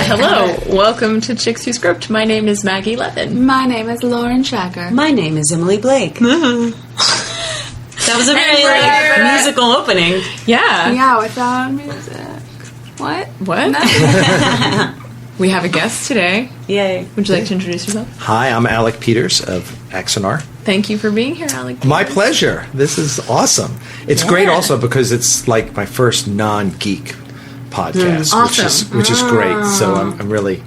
Hello, welcome to Chicks Who Script. My name is Maggie Levin. My name is Lauren Shacker. My name is Emily Blake. That was a very musical opening. Yeah. Yeah, without music. What? No. We have a guest today. Yay. Would you like to introduce yourself? Hi, I'm Alec Peters of Axanar. Thank you for being here, Alec. My pleasure. This is awesome. It's great also because it's like my first non-geek podcast, Awesome. which is great. So I'm really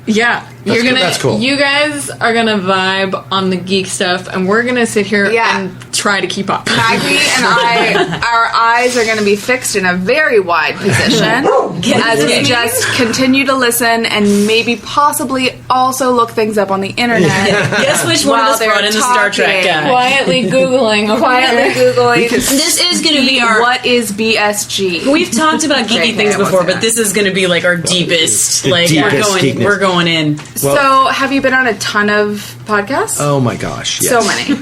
that's cool. You guys are gonna vibe on the geek stuff, and we're gonna sit here and try to keep up. Maggie and our eyes are going to be fixed in a very wide position as we just continue to listen and maybe possibly also look things up on the internet. Guess which one of us brought in the Star Trek guy? Quietly Googling. This is going to be our... What is BSG? We've talked about geeky things before, but this is going to be like our deepest. The Like deepest geekness. we're going in. So, have you been on a ton of podcasts? Oh my gosh, yes. So many.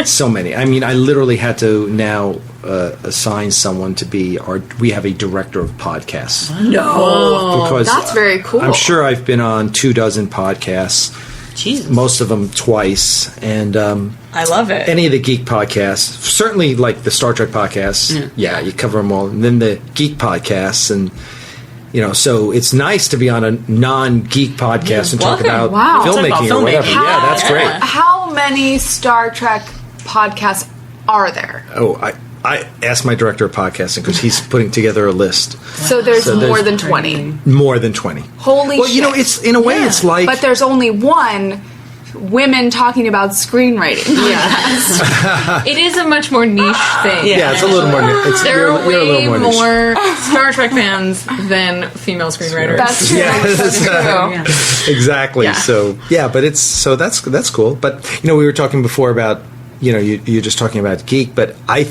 So many. I mean, I literally had to now assign someone to be we have a director of podcasts. No. Because That's very cool. I'm sure I've been on 24 podcasts. Jesus. Most of them twice, and I love it. any of the geek podcasts, certainly like the Star Trek podcasts. Yeah, you cover them all, and then the geek podcasts, and so it's nice to be on a non-geek podcast and talk about filmmaking or whatever. That's great. How many Star Trek podcasts are there? Oh, I asked my director of podcasting because he's putting together a list. So there's more than 20. More than 20. Holy shit. Well, it's in a way it's like... But there's only one women talking about screenwriting. It is a much more niche thing. Yeah, it's a little more niche. There are way more more Star Trek fans than female screenwriters. That's true. That's true. Exactly. Yeah. So, but that's cool. But, we were talking before about, you're just talking about geek, but I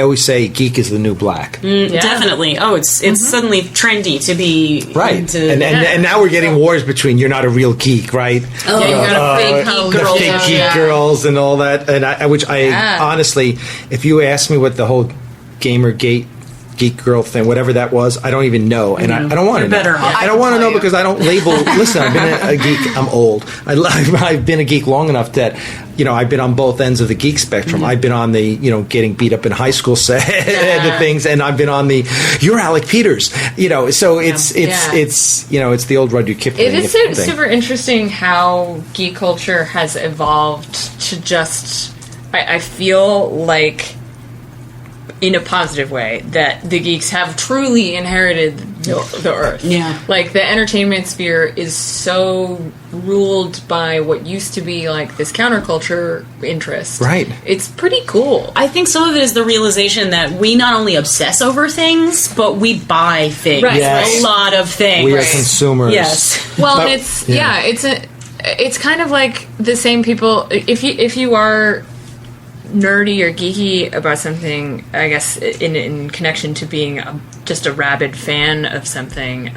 always say geek is the new black. Definitely. Oh, it's suddenly trendy to be right. into... And now we're getting wars between you're not a real geek, right? Oh, you got fake geek the girls. fake geek girls and all that. And honestly, if you ask me what the whole Gamergate geek girl thing, whatever that was, I don't even know, and I don't want to know. Better off. I don't want to know because I don't label. Listen, I've been a geek. I'm old. I've been a geek long enough that I've been on both ends of the geek spectrum. I've been on the getting beat up in high school set of things, and I've been on the you're Alec Peters. So it's the old Rudyard Kipling. It is super interesting how geek culture has evolved to just. I feel like, in a positive way, that the geeks have truly inherited the earth. Yeah. Like, the entertainment sphere is so ruled by what used to be, like, this counterculture interest. Right. It's pretty cool. I think some of it is the realization that we not only obsess over things, but we buy things. Right. Yes. A lot of things. We are consumers. Yes. Well, and it's kind of like the same people. If you are nerdy or geeky about something, I guess in connection to being just a rabid fan of something,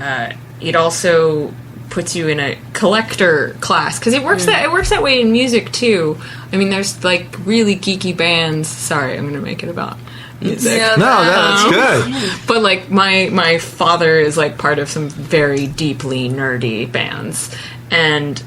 it also puts you in a collector class, because it works that way in music too. I mean, there's like really geeky bands. Sorry, I'm gonna make it about music. Yeah, that's good. But like my father is like part of some very deeply nerdy bands, and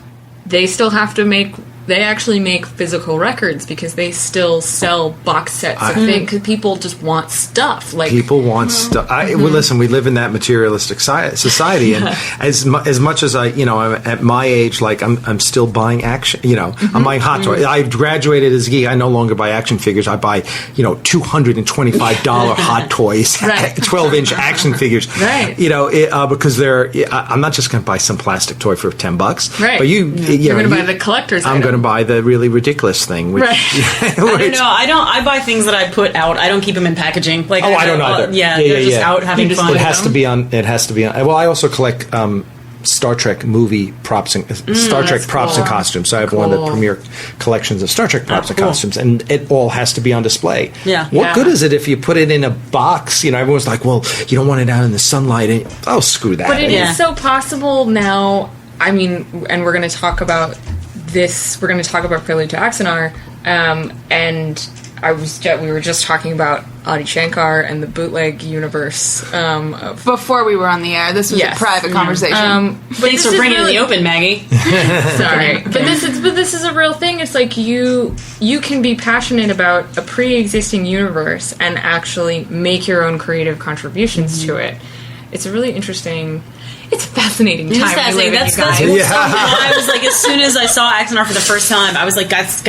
they still have to make. They actually make physical records because they still sell box sets of things, because people just want stuff. Like, people want stuff. Well, listen, we live in that materialistic society, and as much as I'm at my age, like I'm still buying action. I'm buying hot toys. I graduated as a geek. I no longer buy action figures. I buy $225 hot toys, 12-inch action figures. Right. Because I'm not just going to buy some plastic toy for $10. Right. But you're going to buy the collector's item. To buy the really ridiculous thing. Which, I don't know. I buy things that I put out. I don't keep them in packaging. Like, I don't either. They're just out having fun. It has to be on. Well, I also collect Star Trek movie props and Star Trek props and costumes. So I have one of the premier collections of Star Trek props and costumes, and it all has to be on display. Yeah. What good is it if you put it in a box? Everyone's like, well, you don't want it out in the sunlight. And, screw that. But it is so possible now. I mean, and we're going to talk about this. We're going to talk about Prelude to Axanar, and we were just talking about Adi Shankar and the bootleg universe. Before we were on the air, this was a private conversation. Thanks for bringing it in the open, Maggie. Sorry, but this is a real thing. It's like you can be passionate about a pre-existing universe and actually make your own creative contributions to it. It's a really interesting. It's a fascinating time. It's fascinating. That's guys. I was like, as soon as I saw Axanar for the first time, I was like, guys,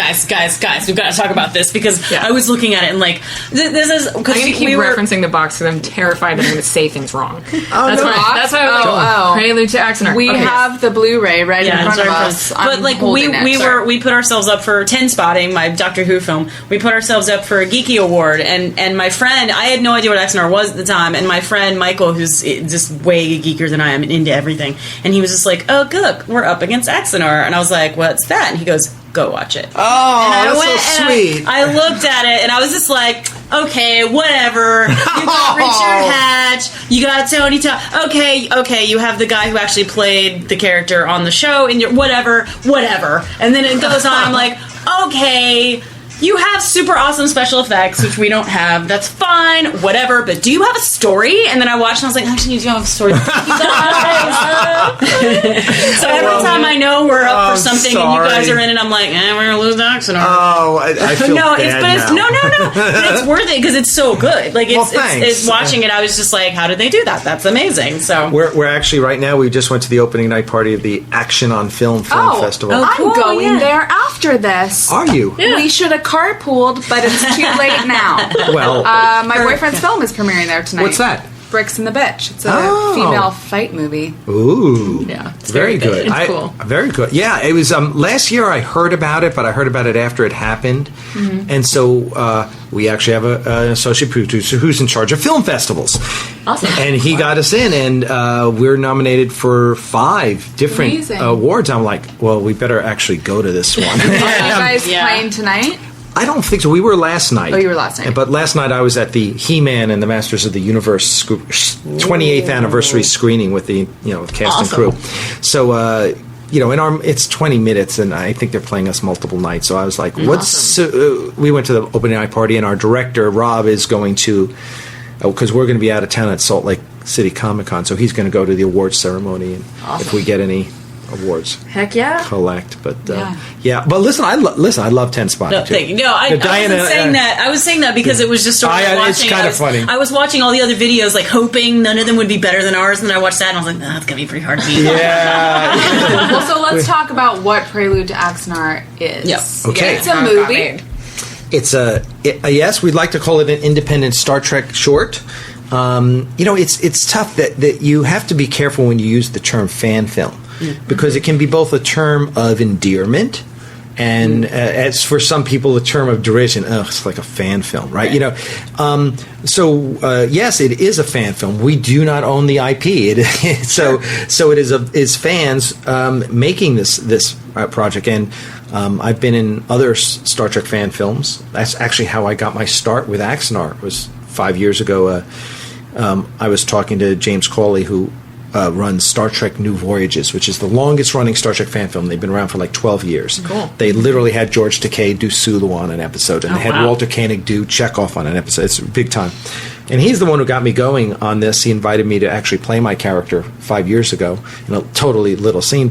we've got to talk about this because I was looking at it and like, this is because I'm gonna keep referencing the box because I'm terrified that I'm going to say things wrong. That's why I was like, Prelude to Axanar. We have the Blu-ray right in front of us. But like we put ourselves up for 10 Spotting, my Doctor Who film. We put ourselves up for a Geeky Award, and my friend, I had no idea what Axanar was at the time, and my friend Michael, who's just way geekier than I am, into everything, and he was just like, "Oh, look, we're up against Axanar," and I was like, "What's that?" And he goes, "Go watch it." Oh, that's so sweet. I looked at it, and I was just like, "Okay, whatever." You got Richard Hatch, you got Tony Todd. Okay, you have the guy who actually played the character on the show, and you're whatever. And then it goes on. I'm like, okay. You have super awesome special effects, which we don't have. That's fine, whatever. But do you have a story? And then I watched and I was like, actually, you do have a story. So every time I know we're up for something and you guys are in it, I'm like, we're going to lose Axanar. Oh, I feel bad no. But it's worth it because it's so good. Like, it's watching it, I was just like, how did they do that? That's amazing. So we're actually, right now, we just went to the opening night party of the Axanar Film Festival. I'm going there after this. Are you? Yeah. We should have carpooled, but it's too late now. Well, my boyfriend's film is premiering there tonight. What's that? Bricks and the Bitch. It's a female fight movie. Ooh. Yeah. It's very good. It's cool. Very good. Yeah, it was last year I heard about it, but I heard about it after it happened. Mm-hmm. And so we actually have an associate producer who's in charge of film festivals. Awesome. And he got us in, and we're nominated for 5 different awards. I'm like, well, we better actually go to this one. Are you guys playing tonight? I don't think so. We were last night. Oh, you were last night. But last night I was at the He-Man and the Masters of the Universe 28th anniversary screening with the cast and crew. So it's 20 minutes, and I think they're playing us multiple nights. So I was like, we went to the opening night party, and our director Rob is going to, because we're going to be out of town at Salt Lake City Comic Con, so he's going to go to the awards ceremony, and if we get any awards. Heck yeah. Collect, but but listen, I love 10 Spotting. No, thank you. No, I wasn't saying that. I was saying that because it was just sort of watching. It's kind of funny. I was watching all the other videos, like hoping none of them would be better than ours, and then I watched that and I was like, it's gonna be pretty hard to beat. Yeah. Well, so let's talk about what Prelude to Axanar is. Yes. Okay. It's a movie. It's yes, we'd like to call it an independent Star Trek short. It's tough that you have to be careful when you use the term fan film. Because it can be both a term of endearment and, as for some people, a term of derision. It's like a fan film, right? Yes, it is a fan film. We do not own the IP. So it is fans making this project. And I've been in other Star Trek fan films. That's actually how I got my start with Axanar. It was 5 years ago. I was talking to James Cawley, who runs Star Trek New Voyages, which is the longest running Star Trek fan film. They've been around for like 12 years. Cool. They literally had George Takei do Sulu on an episode, and they had Walter Koenig do Chekhov on an episode. It's big time. And he's the one who got me going on this. He invited me to actually play my character 5 years ago in a totally little scene.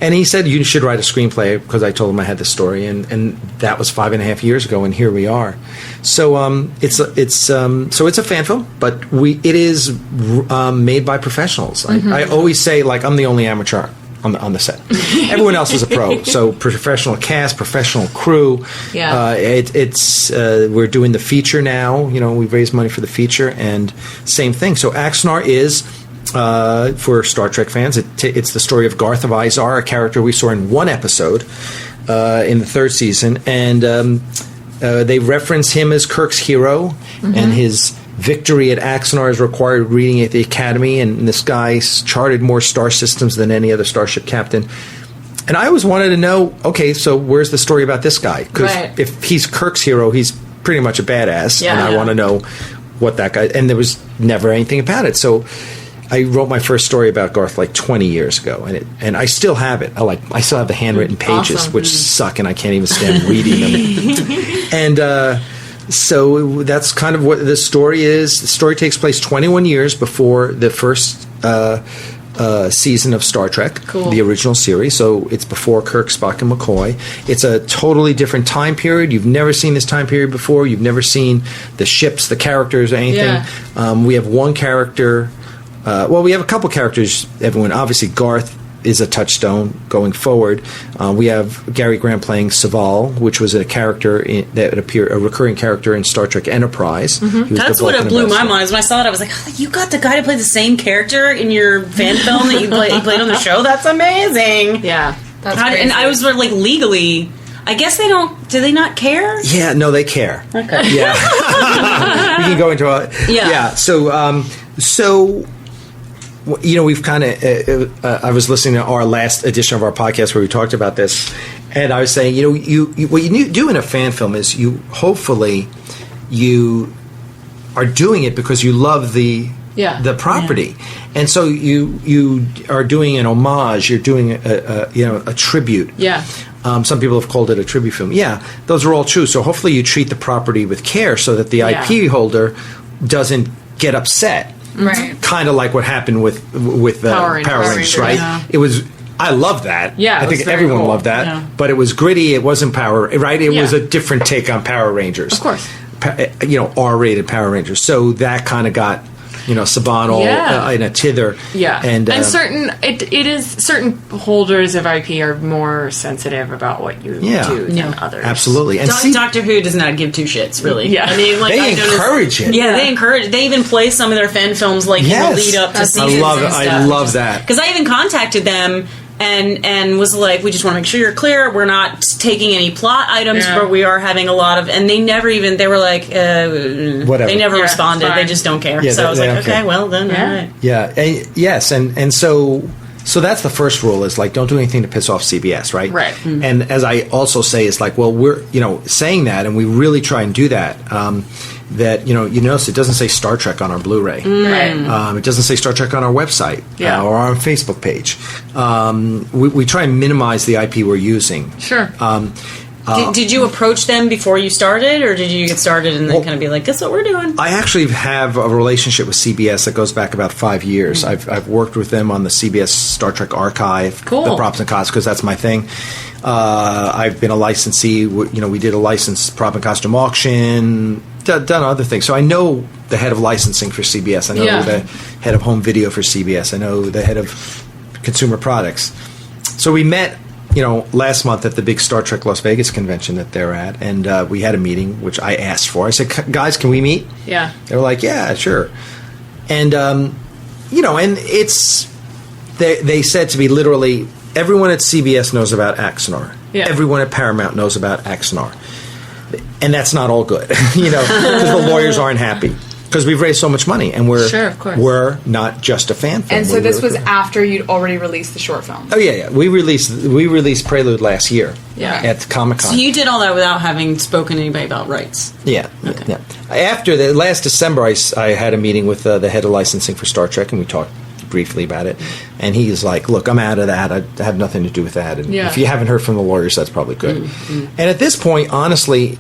And he said, you should write a screenplay, because I told him I had this story, and that was 5.5 years ago, and here we are. So it's a fan film, but it is made by professionals. Mm-hmm. I always say, like, I'm the only amateur on the set. Everyone else is a pro. So professional cast, professional crew. Yeah. We're doing the feature now. We've raised money for the feature, and same thing. So Axanar is. For Star Trek fans, it's the story of Garth of Izar, a character we saw in one episode in the 3rd season, and they reference him as Kirk's hero, and his victory at Axanar is required reading at the Academy, and this guy charted more star systems than any other starship captain. And I always wanted to know, okay, so where's the story about this guy? Because if he's Kirk's hero, he's pretty much a badass, and I want to know what that guy... And there was never anything about it, so... I wrote my first story about Garth like 20 years ago, and I still have it. I still have the handwritten pages, Awesome. which suck, and I can't even stand reading them. And so that's kind of what the story is. The story takes place 21 years before the first season of Star Trek, Cool. the original series. So it's before Kirk, Spock, and McCoy. It's a totally different time period. You've never seen this time period before. You've never seen the ships, the characters, or anything. Yeah. We have one character. We have a couple characters. Everyone, obviously, Garth is a touchstone going forward. We have Gary Grant playing Saval, which was a character that appeared, a recurring character in Star Trek Enterprise. He was the That's what Vulcan blew my ambassador. mind. Is when I saw it, I was like, oh, "You got the guy to play the same character in your fan film that you played on the show? That's amazing!" Yeah. That's And crazy. I was like, legally, I guess they don't. Do they not care? Yeah, no, they care. Okay. Yeah, we can go into Yeah. So. We've kind of. I was listening to our last edition of our podcast where we talked about this, and I was saying, you what you do in a fan film is you are doing it because you love the property, and so you are doing an homage. You're doing a tribute. Yeah. Some people have called it a tribute film. Yeah, those are all true. So hopefully you treat the property with care so that the Yeah. IP holder doesn't get upset. Right. Kind of like what happened with Power Rangers. Power Rangers, right? Yeah. It was. I love that. Yeah, I it was think very everyone cool. loved that. Yeah. But it was gritty. It wasn't Power, right? It was Yeah. a different take on Power Rangers. Of course. R-rated Power Rangers. So that kind of got Saban all Yeah. in a tither. Yeah, and certain certain holders of IP are more sensitive about what you Yeah. do than Yeah. others. absolutely. And Doctor Who does not give two shits, really. Yeah. I mean, like, they I noticed- encourage it. Yeah, they encourage. They even play some of their fan films like in Yes. the lead up to I seasons love and it. stuff. I love that. Because I even contacted them and was like, we just want to make sure you're clear. We're not taking any plot items, Yeah. but we are having a lot of. And they never even. They were like, Whatever. They never Yeah, responded. fine. They just don't care. Yeah, so I was they like, don't care. okay, well then, Yeah. all right. Yeah. Yes. And so that's the first rule is like don't do anything to piss off CBS, right? Right. Mm-hmm. And as I also say, it's like, well, we're saying that, and we really try and do that. That you notice it doesn't say Star Trek on our Blu-ray. Right. It doesn't say Star Trek on our website Yeah. or our Facebook page. We try and minimize the IP we're using. Sure. Did you approach them before you started, or did you get started and then kind of be like, "Guess what we're doing"? I actually have a relationship with CBS that goes back about 5 years. I've worked with them on the CBS Star Trek archive, Cool. the props and costs, because that's my thing. I've been a licensee. We did a licensed prop and costume auction, done other things. So I know the head of licensing for CBS. I know Yeah. the head of home video for CBS. I know the head of consumer products. So we met last month at the big Star Trek Las Vegas convention that they're at, and we had a meeting, which I asked for. I said, guys, can we meet? Yeah. They were like, yeah, sure. And, and it's, they said to me literally, everyone at CBS knows about Axanar. Yeah. Everyone at Paramount knows about Axanar. And that's not all good, because the lawyers aren't happy. Because we've raised so much money, and Sure, of course. we're not just a fan film. And so We're this really was after you'd already released the short film. Oh yeah. We released Prelude last year. Yeah. At Comic-Con. So you did all that without having spoken to anybody about rights. Yeah. After the last December, I had a meeting with the head of licensing for Star Trek, and we talked briefly about it. And he's like, "Look, I'm out of that. I have nothing to do with that. And Yeah. if you haven't heard from the lawyers, that's probably good." And at this point, honestly,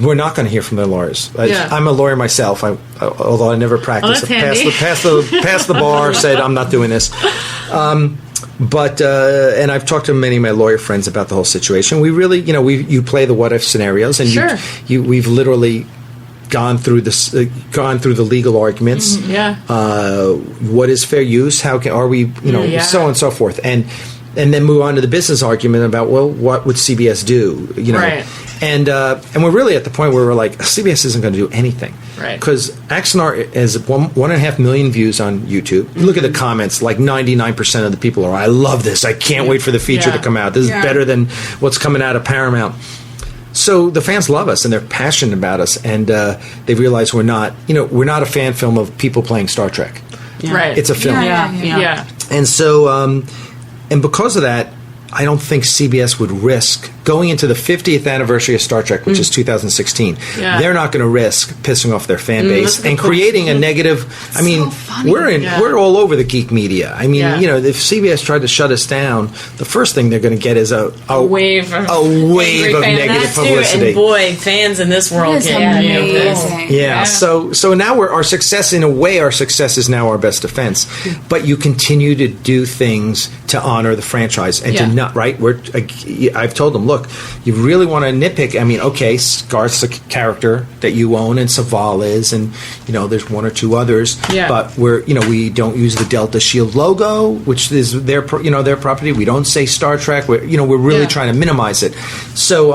we're not going to hear from the lawyers. Yeah. I'm a lawyer myself, although I never practiced. that's handy. Passed the bar, said I'm not doing this. But and I've talked to many of my lawyer friends about the whole situation. We really, you play the what if scenarios, and Sure. we've literally gone through the legal arguments. Yeah. What is fair use? How are we? Yeah. So on and so forth, and then move on to the business argument about, well, what would CBS do? Right. And we're really at the point where we're like, CBS isn't going to do anything. Right. Because Axanar has 1.5 million views on YouTube. You look at the comments, like 99% of the people are, I love this. I can't wait for the feature Yeah. to come out. This is better than what's coming out of Paramount. So the fans love us, and they're passionate about us, and they realize we're not a fan film of people playing Star Trek. Yeah. Right. It's a film. Yeah. Yeah. And so, and because of that, I don't think CBS would risk going into the 50th anniversary of Star Trek, which is 2016. Yeah. They're not going to risk pissing off their fan base and creating a negative. I mean, we're all over the geek media. I mean, if CBS tried to shut us down, the first thing they're going to get is a wave of negative publicity. And boy, fans in this world get amazing. Yeah. So now our success, in a way, our success is now our best defense. But you continue to do things to honor the franchise and to not, right? I've told them, look, you really want to nitpick. I mean, okay, Scar's a character that you own, and Saval is, and there's one or two others. Yeah. But we don't use the Delta Shield logo, which is their property. We don't say Star Trek. We're really trying to minimize it. So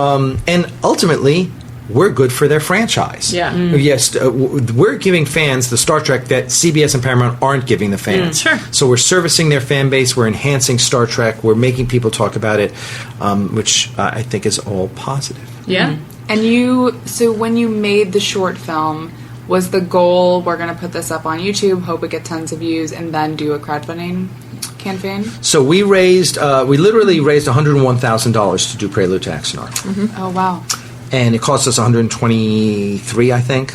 and ultimately, we're good for their franchise. Yeah. Yes, we're giving fans the Star Trek that CBS and Paramount aren't giving the fans. Sure. So we're servicing their fan base. We're enhancing Star Trek. We're making people talk about it, which I think is all positive. Yeah. And so when you made the short film, was the goal, we're going to put this up on YouTube, hope it gets tons of views, and then do a crowdfunding campaign? So we literally raised $101,000 to do Prelude to Axanar. Oh, wow. And it cost us $123, I think,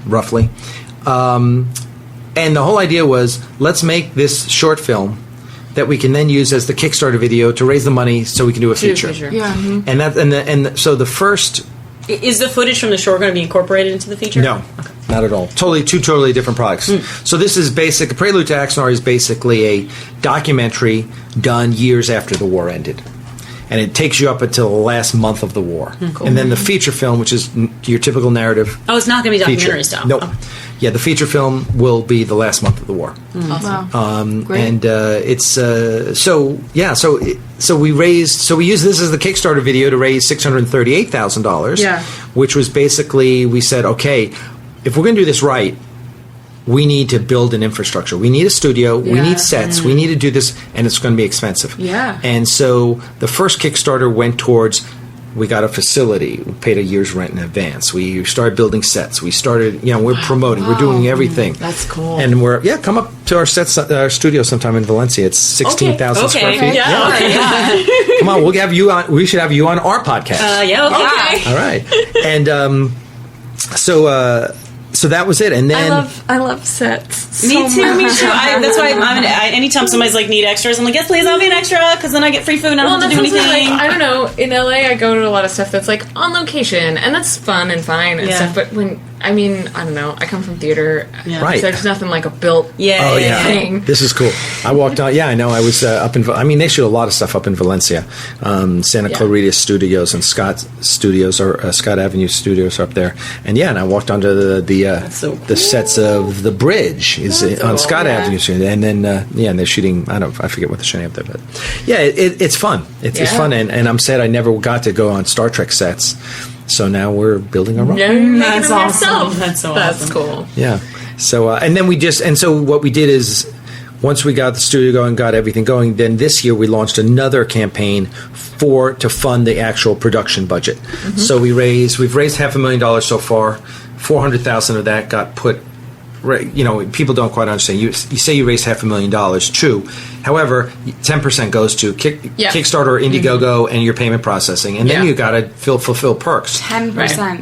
roughly. And the whole idea was, let's make this short film that we can then use as the Kickstarter video to raise the money so we can do a feature. Yeah. And so the first... Is the footage from the short going to be incorporated into the feature? No, not at all. Two totally different products. So this is basic. Prelude to Axanar is basically a documentary done years after the war ended. And it takes you up until the last month of the war. Cool. And then the feature film, which is your typical narrative. Oh, it's not going to be documentary feature. style. Nope. Oh. Yeah, the feature film will be the last month of the war. Wow. Great. And it's so we used this as the Kickstarter video to raise $638,000. Yeah. Which was basically, we said, okay, if we're going to do this right, we need to build an infrastructure. We need a studio. We need sets. We need to do this, and it's going to be expensive. Yeah. And so the first Kickstarter went towards, we got a facility. We paid a year's rent in advance. We started building sets. We started, we're promoting. We're doing everything. That's cool. And come up to our studio sometime in Valencia. It's 16,000 square feet. Yeah. Come on, we'll have you on. We should have you on our podcast. Okay. All right. And so that was it, and then I love sets. Me too. That's why anytime somebody's like need extras, I'm like, yes, please, I'll be an extra because then I get free food and I don't have to do anything. I don't know. In LA, I go to a lot of stuff that's like on location, and that's fun and fine and stuff. But I don't know. I come from theater, right? So there's nothing like a built thing. This is cool. I walked on. Yeah, I know. I was up in. They shoot a lot of stuff up in Valencia, Santa Clarita Studios and Scott Studios or Scott Avenue Studios are up there. And and I walked onto the sets of The Bridge is on Scott Avenue, and then and they're shooting. I forget what they're shooting up there, but it's fun. It's fun, and I'm sad I never got to go on Star Trek sets. So now we're building our own. Yeah, that's awesome. That's so awesome. That's cool. Yeah. So and then so what we did is, once we got the studio going, got everything going, then this year we launched another campaign to fund the actual production budget. Mm-hmm. So we've raised $500,000 so far. $400,000 of that got put. People don't quite understand. You say you raised $500,000. True. However, 10% goes to Kickstarter or Indiegogo and your payment processing, and then you got to fulfill perks. 10%. Right.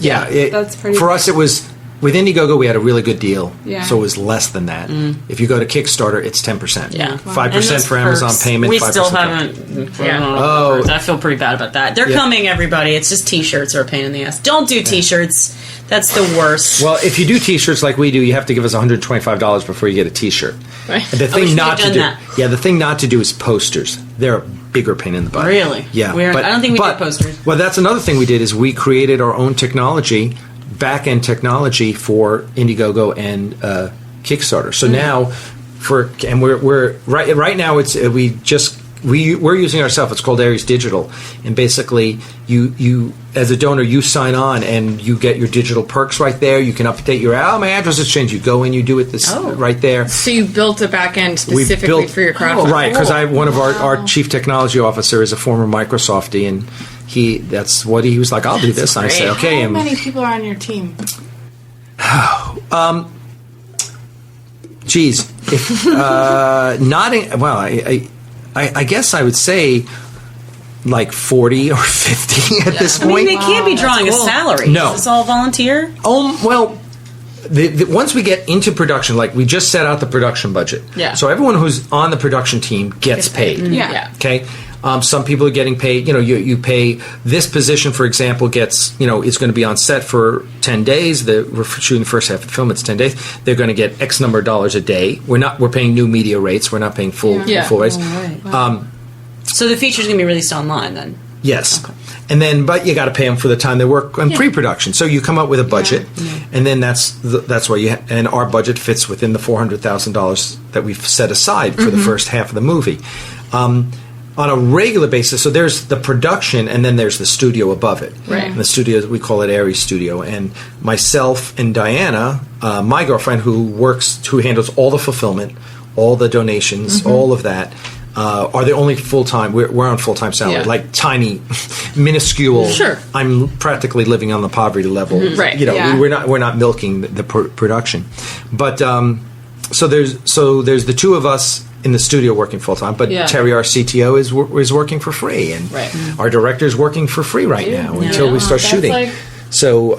Yeah, that's pretty. For us, it was. With Indiegogo, we had a really good deal, so it was less than that. If you go to Kickstarter, it's 10%. Yeah, 5% for Amazon payment. We 5% still haven't. I feel pretty bad about that. They're coming, everybody. It's just T-shirts are a pain in the ass. Don't do T-shirts. That's the worst. Well, if you do T-shirts like we do, you have to give us $125 before you get a T-shirt. Right. The thing not to do. The thing not to do is posters. They're a bigger pain in the butt. Really? Yeah. I don't think we did posters. Well, that's another thing we did is we created our own technology. Back-end technology for Indiegogo and Kickstarter. So now, we're right now. We're using ourselves. It's called Aries Digital, and basically, you as a donor, you sign on and you get your digital perks right there. You can update my address has changed. You go in, you do it right there. So you built a back end specifically for your crowdfunding, right? Because one of our chief technology officer is a former Microsoftie, and that's what he was like. I'll do this. And I say, okay. How many people are on your team? If I guess I would say like 40 or 50 at this I mean, point. they can't be drawing a salary. No. Is this all volunteer? Well, once we get into production, like we just set out the production budget. Yeah. So everyone who's on the production team gets paid. Yeah. Okay. Some people are getting paid. You pay this position, for example, gets it's going to be on set for 10 days. We're shooting the first half of the film. It's 10 days. They're going to get X number of dollars a day. We're paying new media rates. We're not paying full rates. Right. So the feature's going to be released online then? Yes. Okay. And then, but you got to pay them for the time they work on pre-production. So you come up with a budget, and then that's why and our budget fits within the $400,000 that we've set aside for the first half of the movie. On a regular basis, so there's the production, and then there's the studio above it. Right. And the studio, we call it Aries Studio. And myself and Diana, my girlfriend, who handles all the fulfillment, all the donations, all of that, are the only full-time. We're on full-time salary, like tiny, minuscule. Sure. I'm practically living on the poverty level. Right. We're not milking the production, but so there's the two of us in the studio working full-time, but Terry, our CTO, is working for free, and our director is working for free right now until we start shooting. Like, so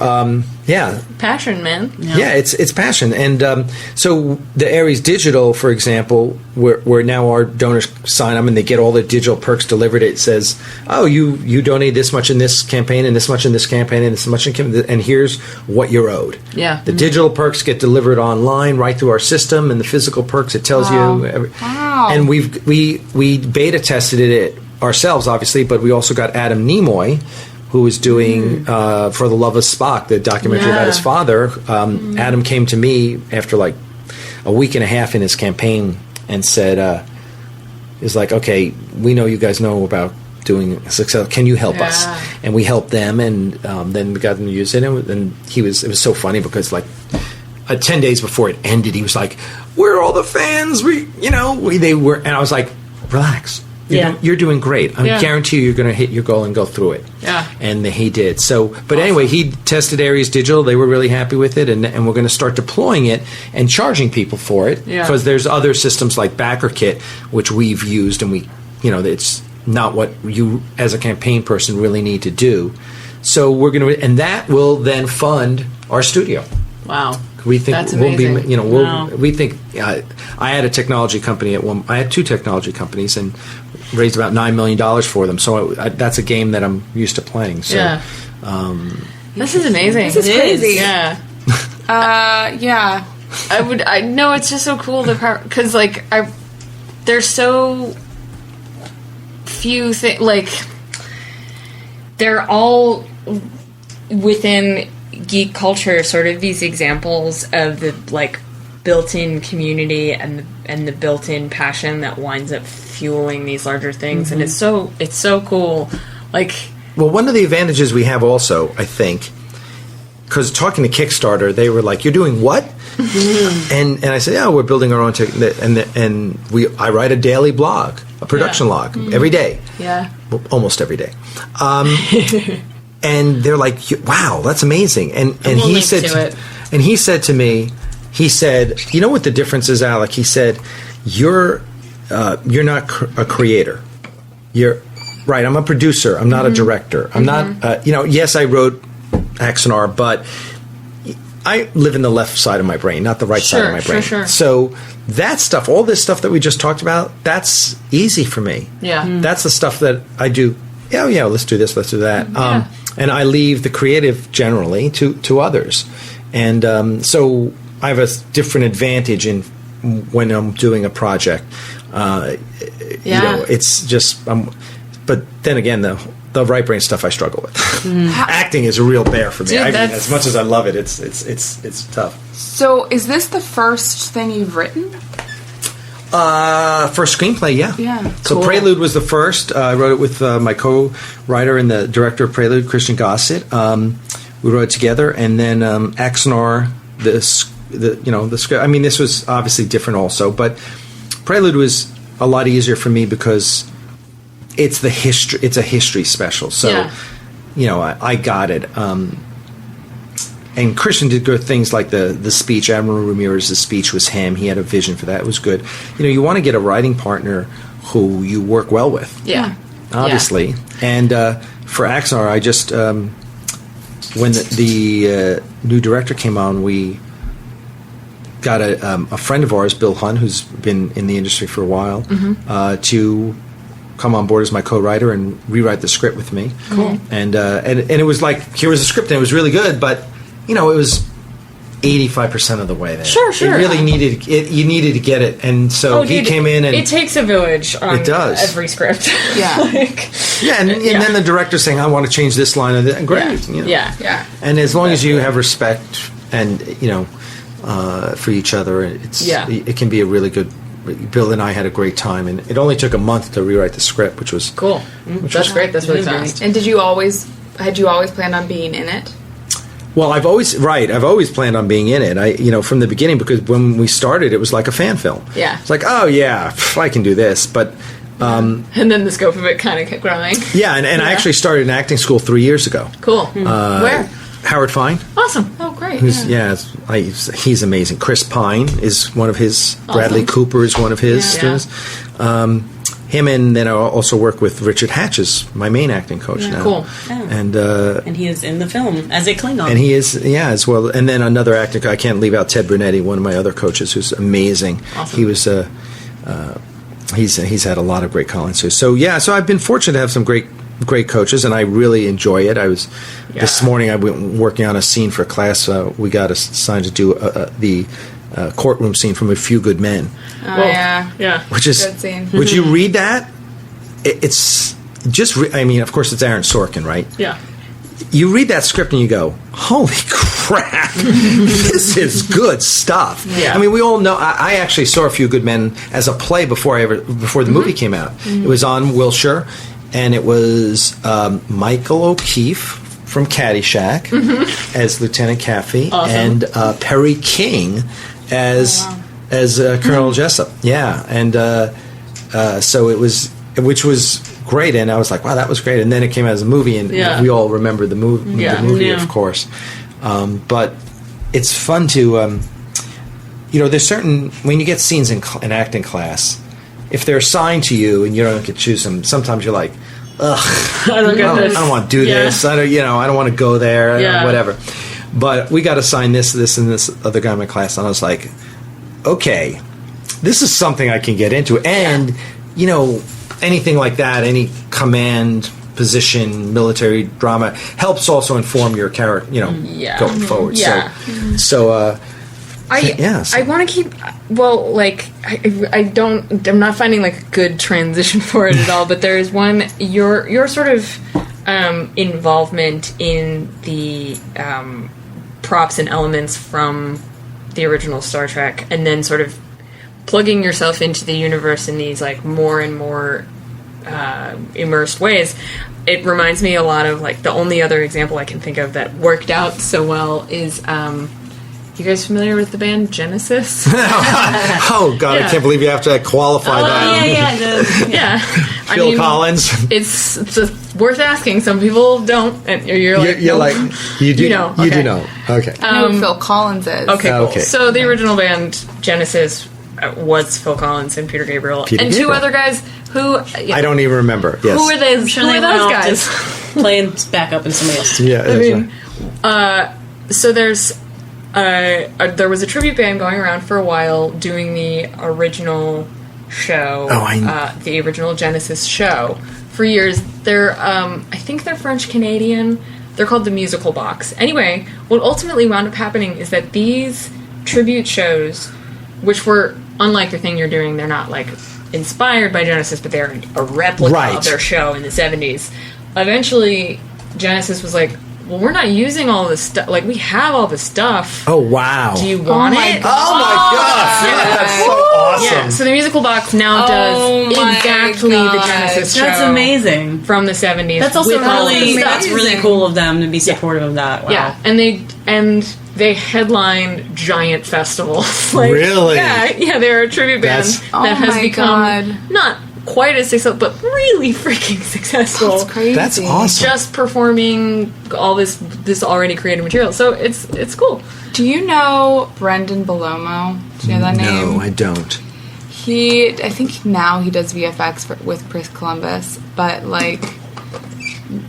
passion, man. Yeah, it's passion. And so the Aries Digital, for example, where now our donors sign up and they get all the digital perks delivered. It says, oh, you donate this much in this campaign and this much in this campaign and this much and here's what you're owed. Yeah. The digital perks get delivered online right through our system, and the physical perks, it tells you. Wow. And we beta tested it ourselves, obviously, but we also got Adam Nimoy, who was doing For the Love of Spock, the documentary about his father. Adam came to me after like a week and a half in his campaign and said, "Is like, okay, we know you guys know about doing success. Can you help us?" And we helped them, and then we got them to use it. And it was so funny because like 10 days before it ended, he was like, "Where are all the fans? They were," and I was like, "Relax." You're doing great. I guarantee you're going to hit your goal and go through it. Yeah. And he did. So, but anyway, he tested Aries Digital. They were really happy with it, and we're going to start deploying it and charging people for it. Because there's other systems like BackerKit, which we've used, and it's not what you as a campaign person really need to do. So we're going to, and that will then fund our studio. Wow. We think That's we'll amazing. be, we think. I had a technology company I had two technology companies and raised about $9 million for them. So that's a game that I'm used to playing. So, this is amazing. This is crazy. Yeah. Yeah. I know it's just so cool because there's so few things they're all within geek culture, sort of these examples of the built-in community and the built-in passion that winds up fueling these larger things, and it's so cool. Well, one of the advantages we have also, I think, because talking to Kickstarter, they were like, "You're doing what?" and I said, "Yeah, we're building our own tech." And I write a daily blog, a production log every day. Yeah, well, almost every day. And they're like, "Wow, that's amazing!" And he said to me, he said, "You know what the difference is, Alec?" He said, "You're not a creator. You're right. I'm a producer. I'm not a director. I'm not. Yes, I wrote Axanar, but I live in the left side of my brain, not the right side of my brain. Sure. So that stuff, all this stuff that we just talked about, that's easy for me. Yeah, that's the stuff that I do. Yeah, let's do this, let's do that." And I leave the creative generally to others. And so I have a different advantage when I'm doing a project. It's just, but then again, the right brain stuff I struggle with. Acting is a real bear for me. Dude, as much as I love it, it's tough. So is this the first thing you've written? First screenplay, yeah. So Cool. Prelude was the first. I wrote it with my co-writer and the director of Prelude, Christian Gossett. We wrote it together, and then Axanar, the script. I mean, this was obviously different also, but Prelude was a lot easier for me because it's the history. It's a history special, so I got it. And Christian did good things like the speech. Admiral Ramirez's speech was him. He had a vision for that. It was good. You want to get a writing partner who you work well with. Yeah. Obviously. And for Axanar, I just when the new director came on, we got a friend of ours, Bill Hunn, who's been in the industry for a while, to come on board as my co-writer and rewrite the script with me. Cool. And it was like, here was a script, and it was really good, but it was 85% of the way there. Sure. It really needed it. You needed to get it, and so he came in, and it takes a village on it does. every script. Yeah. and then the director saying, "I want to change this line," and great. Yeah. And as long as you have respect and for each other, it can be a really good. Bill and I had a great time, and it only took a month to rewrite the script, which was Cool. That's great. That's really fast. And had you always planned on being in it? Well, I've always planned on being in it. From the beginning, because when we started, it was like a fan film. Yeah. It's like, oh yeah, I can do this, but. And then the scope of it kind of kept growing. Yeah, and I actually started in acting school 3 years ago. Cool. Where? Howard Fine. Awesome. Oh, great. He's amazing. Chris Pine is one of his. Awesome. Bradley Cooper is one of his students. Him, and then I also work with Richard Hatches, my main acting coach now. Cool. Oh. And he is in the film as a Klingon. And he is, as well. And then another actor, I can't leave out Ted Brunetti, one of my other coaches, who's amazing. Awesome. He was, he's had a lot of great call-ins. So I've been fortunate to have some great coaches, and I really enjoy it. I was this morning. I went working on a scene for class. We got assigned to do the courtroom scene from A Few Good Men. Oh, yeah. Which is good scene. Would you read that? It's just. Of course, it's Aaron Sorkin, right? Yeah. You read that script and you go, "Holy crap! This is good stuff." Yeah. We all know. I actually saw A Few Good Men as a play before the movie came out. It was on Wilshire. And it was Michael O'Keefe from Caddyshack as Lieutenant Caffey, and Perry King as Colonel Jessup. Yeah, and so it was, which was great. And I was like, wow, that was great. And then it came out as a movie, and we all remember the movie, of course. But it's fun to, there's certain, when you get scenes in acting class, if they're assigned to you and you don't get to choose them, sometimes you're like, ugh, I don't want to do this. I don't want to go there. Whatever. But we got assigned this, and this other guy in my class, and I was like, okay, this is something I can get into. And anything like that, any command position, military drama helps also inform your character. Going forward. Yeah. So. I want to keep. Well, I'm not finding a good transition for it at all. But there is one. Your sort of involvement in the props and elements from the original Star Trek, and then sort of plugging yourself into the universe in these more and more immersed ways. It reminds me a lot of the only other example I can think of that worked out so well is. You guys familiar with the band Genesis? Oh God, I can't believe you have to qualify that. Yeah. Phil Collins. It's worth asking. Some people don't, and you're like, you do. You know. You okay. do know. Okay. I know who Phil Collins is. Okay. Cool. Okay. So the original band Genesis was Phil Collins and Peter Gabriel, and two other guys who I don't even remember. Yes. Who are they? Sure, who are those guys? Playing back up in somebody else. Yeah. So there's. There was a tribute band going around for a while doing the original show, the original Genesis show for years. They're, I think they're French Canadian. They're called the Musical Box. Anyway, what ultimately wound up happening is that these tribute shows, which were unlike the thing you're doing, they're not inspired by Genesis, but they're a replica of their show in the 70s. Eventually, Genesis was like, well, we're not using all this stuff. We have all this stuff. Oh, wow. Do you want it? Oh, my gosh. Yeah, that's so awesome. Yeah, so the Musical Box now does exactly the Genesis show. That's amazing. From the 70s. That's also that's really cool of them to be supportive of that. Wow. Yeah, and they headline giant festivals. Really? Yeah, they're a tribute band that has become not quite as successful, but really freaking successful. That's crazy. That's awesome. Just performing all this already created material. So it's cool. Do you know Brendan Belomo? Do you know that name? No, I don't. I think now he does VFX with Chris Columbus, but like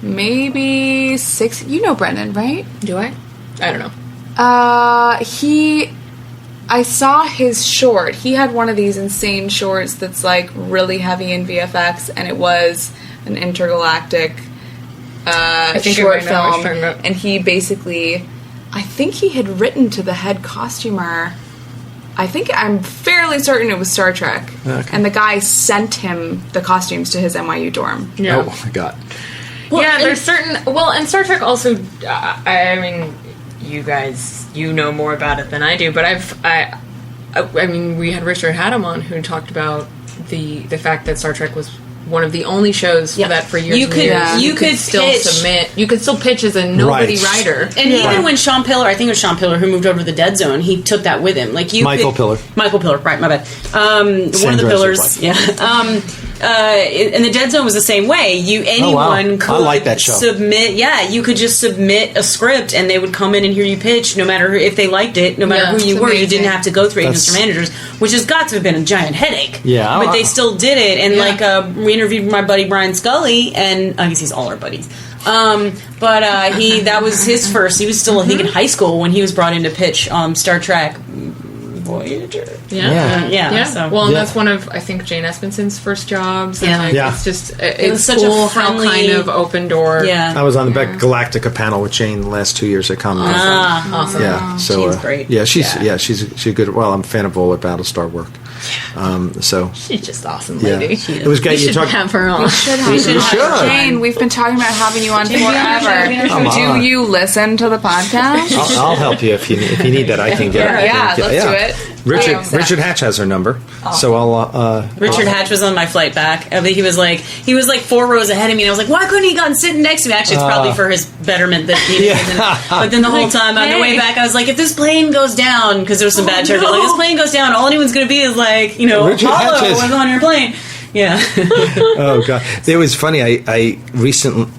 maybe 6. You know Brendan, right? Do I? I don't know. I saw his short. He had one of these insane shorts that's like really heavy in VFX, and it was an intergalactic short film. And he basically, I think he had written to the head costumer. I'm fairly certain it was Star Trek. Okay. And the guy sent him the costumes to his NYU dorm. Yeah. Oh my god. Well, yeah, there's certain... Well, and Star Trek also... I mean, you guys, you know more about it than I do, but I mean, we had Richard Haddam on who talked about the fact that Star Trek was one of the only shows that for years you could still pitch. Submit. You could still pitch as a nobody writer. And even when Sean Pillar, I think it was Sean Pillar who moved over to the Dead Zone, he took that with him. Like Michael Pillar, right? My bad. One of the pillars. Yeah. And the Dead Zone was the same way. Anyone could I like that show. Submit. Yeah, you could just submit a script, and they would come in and hear you pitch, no matter if they liked it, no matter who you were. Amazing. You didn't have to go through agents or managers, which has got to have been a giant headache. Yeah, but they still did it. And we interviewed my buddy Brian Scully, and I guess he's all our buddies. But that was his first. He was still, I think, in high school when he was brought in to pitch Star Trek Voyager. Yeah. So. Well, and that's one of, I think, Jane Espenson's first jobs. And it's just it's such cool a friendly, how kind of open door. Yeah. I was on the Galactica panel with Jane the last 2 years at Comic Con. Awesome. Yeah, so she's great. Yeah, she's a good. Well, I'm a fan of all her Battlestar work. So she's just awesome, lady. It was great. You should have her on. We should have Jane. We've been talking about having you on forever. Do you listen to the podcast? I'll help you if you need that. I can get. Let's do it. Richard Hatch has her number, so I'll. Richard Hatch was on my flight back. I think he was like 4 rows ahead of me, and I was like, why couldn't he gotten sitting next to me? Actually, it's probably for his betterment that he didn't. But then the whole time on the way back, I was like, if this plane goes down, because there was some bad traffic, like this plane goes down, all anyone's going to be is like, Apollo was on your plane. Yeah. Oh god, it was funny. I recently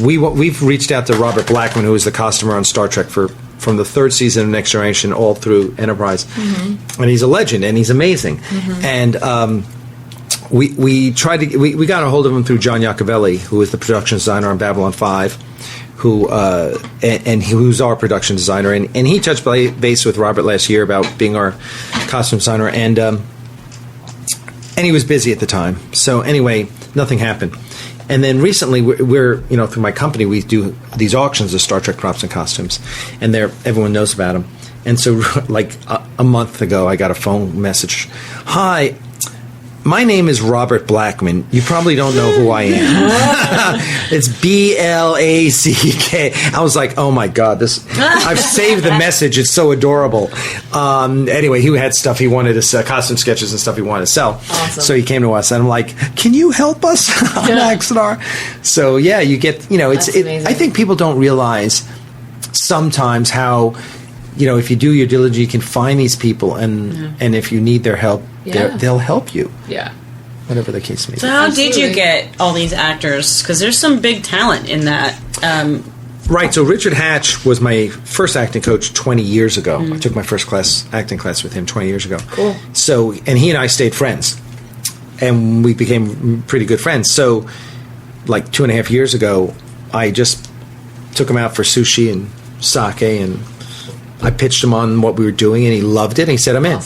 we've reached out to Robert Blackman, who was the costumer on Star Trek from the 3rd season of Next Generation all through Enterprise, and he's a legend and he's amazing. And we tried to we got a hold of him through John Iacovelli, who was the production designer on Babylon 5, who and who's our production designer, and he touched base with Robert last year about being our costume designer, and he was busy at the time. So anyway, nothing happened. And then recently, we're through my company, we do these auctions of Star Trek props and costumes, and everyone knows about them. And so, like a month ago, I got a phone message. Hi, my name is Robert Blackman. You probably don't know who I am. It's Black. I was like, oh my god, I've saved the message. It's so adorable. Anyway, he had stuff he wanted to sell, costume sketches and stuff he wanted to sell. Awesome. So he came to us, and I'm like, can you help us on Axanar? So yeah, you get, I think people don't realize sometimes how, if you do your diligence, you can find these people, and if you need their help, they'll help you. Yeah. Whatever the case may be. So how did you get all these actors? Because there's some big talent in that. Right. So Richard Hatch was my first acting coach 20 years ago. I took my first acting class with him 20 years ago. Cool. So, and he and I stayed friends, and we became pretty good friends. So, like 2.5 years ago, I just took him out for sushi and sake, and I pitched him on what we were doing, and he loved it. And he said, "I'm in."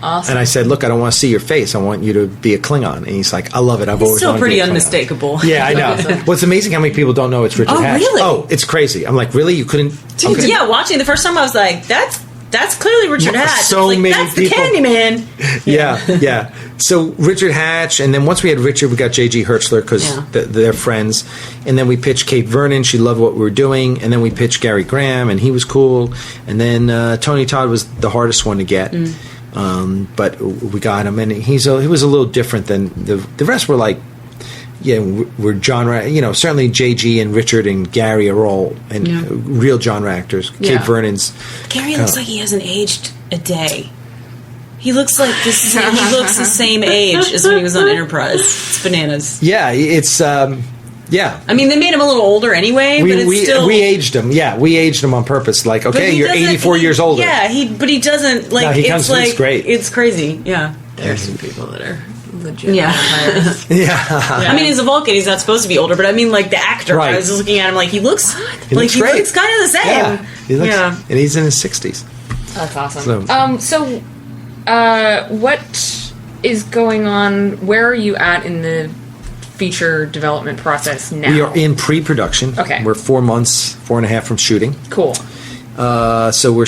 Awesome. And I said, "Look, I don't want to see your face. I want you to be a Klingon." And he's like, "I love it. I've always still wanted pretty to be a Klingon." unmistakable. Yeah, I know. Well, it's amazing how many people don't know it's Richard Hatch. Really? Oh, it's crazy. I'm like, really? You couldn't? Okay. Yeah, watching the first time, I was like, that's clearly Richard Hatch. So like, many that's people. the Candyman. Yeah. So Richard Hatch, and then once we had Richard, we got J.G. Hertzler because they're friends. And then we pitched Kate Vernon. She loved what we were doing. And then we pitched Gary Graham, and he was cool. And then Tony Todd was the hardest one to get. But we got him, and he was a little different than the rest. Were like, we're genre. Certainly J.G. and Richard and Gary are all real genre actors. Kate Vernon's. Gary looks like he hasn't aged a day. He looks like he looks the same age as when he was on Enterprise. It's bananas. Yeah, it's. Yeah. I mean, they made him a little older anyway, but it's still... We aged him. Yeah, we aged him on purpose. Like, okay, you're 84 years older. Yeah, but he doesn't, like, no, it's great. It's crazy, yeah. There are some people that are legit Yeah. vampires. Yeah. I mean, he's a Vulcan. He's not supposed to be older, but I mean, like the actor. Right. I was just looking at him like he looks looks great. He looks kind of the same. Yeah. He looks, Yeah. and he's in his 60s. That's awesome. So- What is going on? Where are you at in the feature development process now? We are in pre-production. Okay. We're 4 months, 4.5 from shooting. Cool. So we're,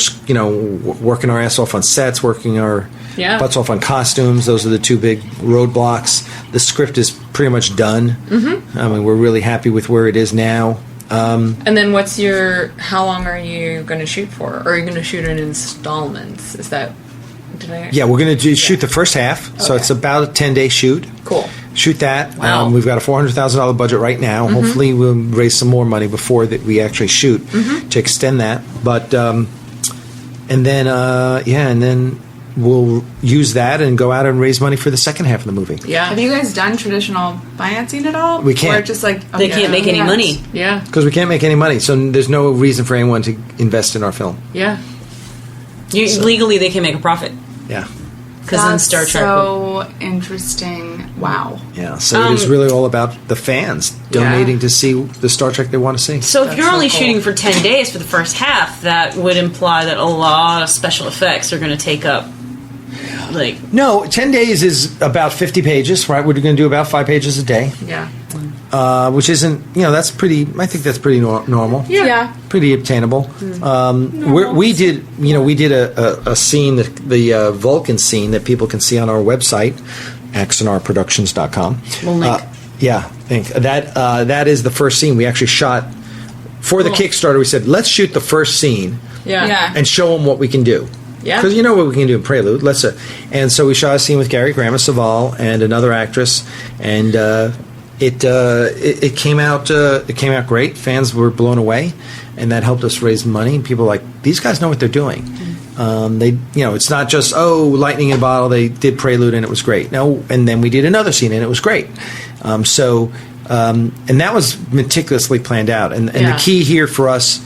working our ass off on sets, working our butts off on costumes. Those are the two big roadblocks. The script is pretty much done. Mm-hmm. I mean, we're really happy with where it is now. And then how long are you going to shoot for? Or are you going to shoot in installments? Is that... Yeah, we're going to shoot the first half. So it's about a 10-day shoot. Cool. Shoot that. Wow. We've got a $400,000 budget right now. Mm-hmm. Hopefully we'll raise some more money before that we actually shoot to extend that. But and then we'll use that and go out and raise money for the second half of the movie. Yeah. Have you guys done traditional financing at all? We can't. Or just like They can't make any money. Yeah. Because we can't make any money, so there's no reason for anyone to invest in our film. Yeah. Legally, they can make a profit Yeah. because in Star Trek. So interesting. Wow. Yeah, so it is really all about the fans donating to see the Star Trek they want to see. So if you're only cool. shooting for 10 days for the first half, that would imply that a lot of special effects are going to take up, like... No, 10 days is about 50 pages, right? We're going to do about 5 pages a day, Yeah. which isn't, that's pretty, I think that's pretty normal. Yeah. Pretty obtainable. We did a scene, the Vulcan scene that people can see on our website, axanarproductions.com. We'll link. That is the first scene we actually shot. For the Kickstarter, we said, let's shoot the first scene Yeah. and show them what we can do. Yeah. Because you know what we can do in Prelude. And so we shot a scene with Gary Grandma Saval and another actress, and it came out great. Fans were blown away, and that helped us raise money. And people were like, these guys know what they're doing. It's not just lightning in a bottle. They did Prelude and it was great. No, and then we did another scene and it was great. And that was meticulously planned out. And the key here for us,